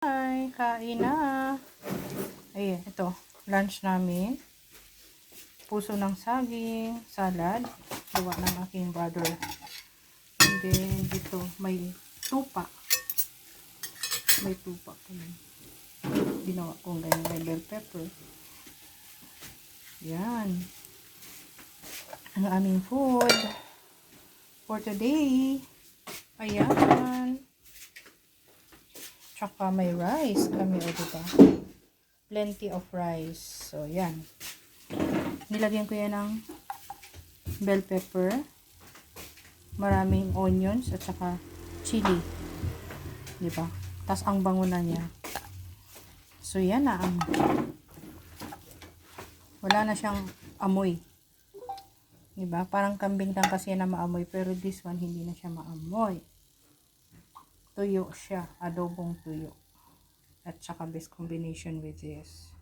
Hi, kain na. Ayan, ito. Lunch namin. Puso ng saging, salad. Gawa ng aking brother. And then, dito, may tupa. May tupa po. Ginawa kong ganyan, may bell pepper. Yan. Ang aming food for today. Ayan. Tsaka may rice kami, o diba? Plenty of rice. So, yan. Nilagyan ko yan ng bell pepper. Maraming onions at saka chili. Diba? Tapos ang bango na niya. So, yan na. Wala na siyang amoy. Diba? Parang kambing lang kasi na maamoy. Pero this one, hindi na siya maamoy. Tuyo siya. Adobong tuyo. At saka best combination with this.